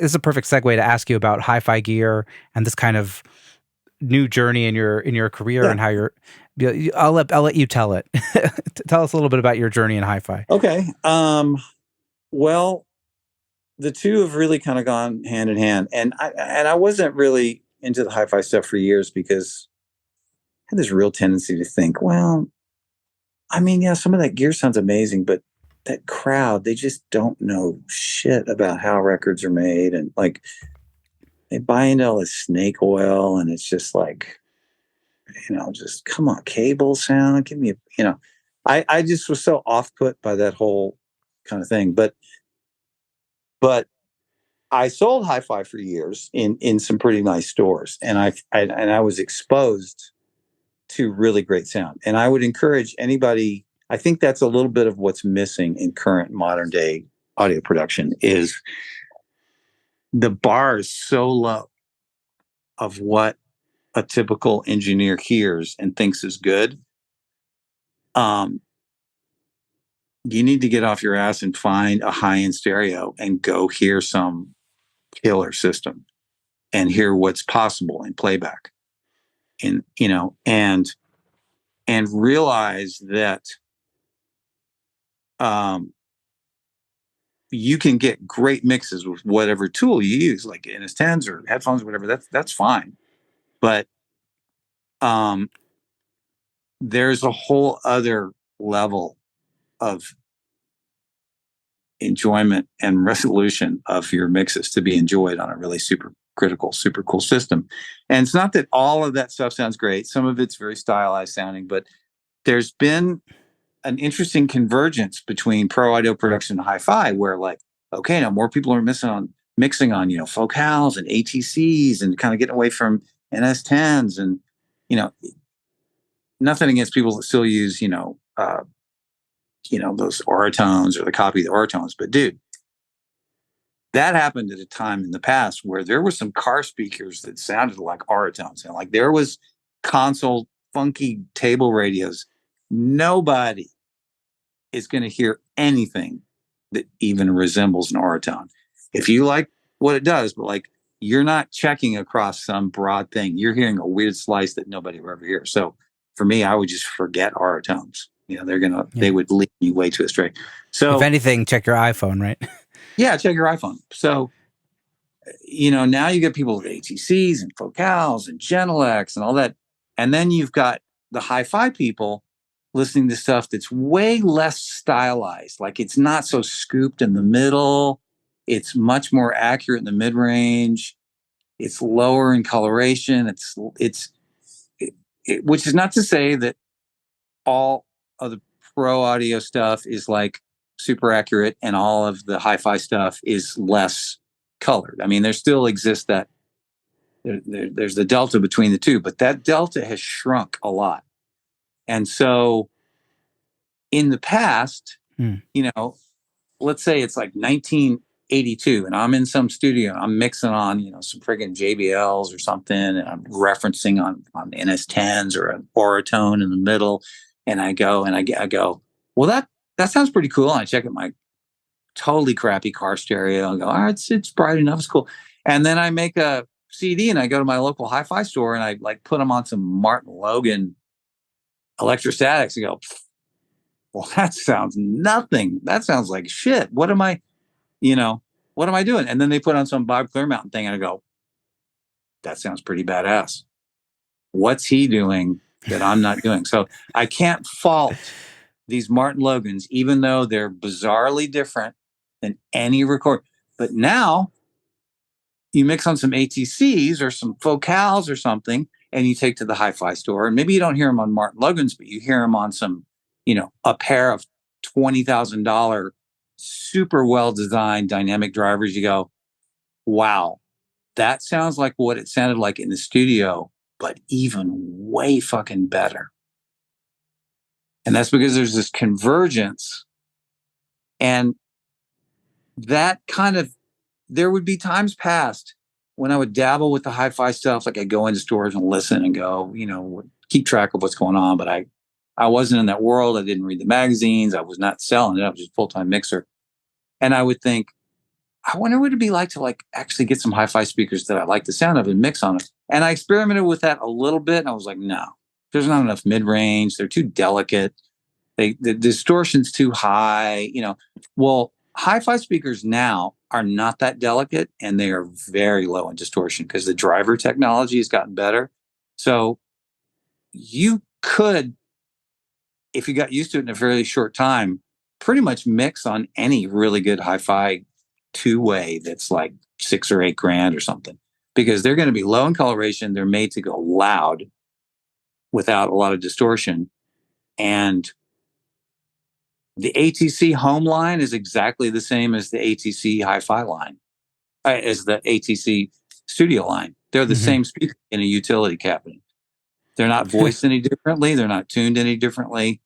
this is a perfect segue to ask you about hi-fi gear and this kind of new journey in your career Yeah. and how you're. I'll let you tell it. Tell us a little bit about your journey in hi-fi. Okay. Well, the two have really kind of gone hand in hand, and I wasn't really into the hi-fi stuff for years because I had this real tendency to think, well, I mean, yeah, some of that gear sounds amazing, but that crowd, they just don't know shit about how records are made, and like they buy into all this snake oil, and it's just like, just come on, cable sound, give me I just was so off put by that whole kind of thing, but I sold hi-fi for years in some pretty nice stores, and I was exposed to really great sound. And I would encourage anybody. I think that's a little bit of what's missing in current modern day audio production is the bar is so low of what a typical engineer hears and thinks is good. You need to get off your ass and find a high-end stereo and go hear some killer system and hear what's possible in playback. And realize that you can get great mixes with whatever tool you use, like NS10s or headphones or whatever. That's fine, but there's a whole other level of enjoyment and resolution of your mixes to be enjoyed on a really super critical, super cool system. And it's not that all of that stuff sounds great. Some of it's very stylized sounding, but there's been an interesting convergence between pro audio production and hi-fi where like, okay, now more people are mixing on, focals and ATCs and kind of getting away from NS10s and, nothing against people that still use, those Oratones or the copy of the Oratones, but dude, that happened at a time in the past where there were some car speakers that sounded like Oratones, and like there was console funky table radios. Nobody is going to hear anything that even resembles an Oratone. If you like what it does, but like you're not checking across some broad thing, you're hearing a weird slice that nobody will ever hear. So for me, I would just forget Oratones. They would lead me way too astray. So if anything, check your iPhone, right? Yeah, check your iPhone. So, now you get people with ATCs and focals and Genelecs and all that. And then you've got the hi-fi people listening to stuff that's way less stylized. Like it's not so scooped in the middle. It's much more accurate in the mid-range. It's lower in coloration. Which is not to say that all of the pro audio stuff is like super accurate and all of the hi-fi stuff is less colored. I mean, there still exists that there's the delta between the two, but that delta has shrunk a lot. And so in the past, let's say it's like 1982 and I'm in some studio and I'm mixing on, some friggin' JBLs or something. And I'm referencing on NS10s or an Oratone in the middle. And I go, well, that sounds pretty cool. And I check out my totally crappy car stereo. I go, all right, it's bright enough. It's cool. And then I make a CD and I go to my local hi-fi store and I like put them on some Martin Logan electrostatics and go, well, that sounds nothing. That sounds like shit. What am I doing? And then they put on some Bob Clearmountain thing and I go, that sounds pretty badass. What's he doing that I'm not doing? So I can't fault these Martin Logans, even though they're bizarrely different than any record. But now you mix on some ATCs or some focals or something, and you take to the hi-fi store, and maybe you don't hear them on Martin Logans, but you hear them on some, a pair of $20,000 super well-designed dynamic drivers. You go, wow, that sounds like what it sounded like in the studio, but even way fucking better. And that's because there's this convergence. And that kind of, there would be times past when I would dabble with the hi-fi stuff. Like I go into stores and listen and go, keep track of what's going on. But I wasn't in that world. I didn't read the magazines. I was not selling it. I was just a full-time mixer. And I would think, I wonder what it'd be like to like actually get some hi-fi speakers that I like the sound of and mix on it. And I experimented with that a little bit, and I was like, no, there's not enough mid-range. They're too delicate. The distortion's too high. Well, hi-fi speakers now are not that delicate, and they are very low in distortion because the driver technology has gotten better. So you could, if you got used to it in a fairly short time, pretty much mix on any really good hi-fi two-way that's like $6 or $8 or something, because they're going to be low in coloration. They're made to go loud without a lot of distortion. And the ATC home line is exactly the same as the ATC hi-fi line, as the ATC studio line. They're the Mhm. same speaker in a utility cabinet. They're not voiced any differently. They're not tuned any differently.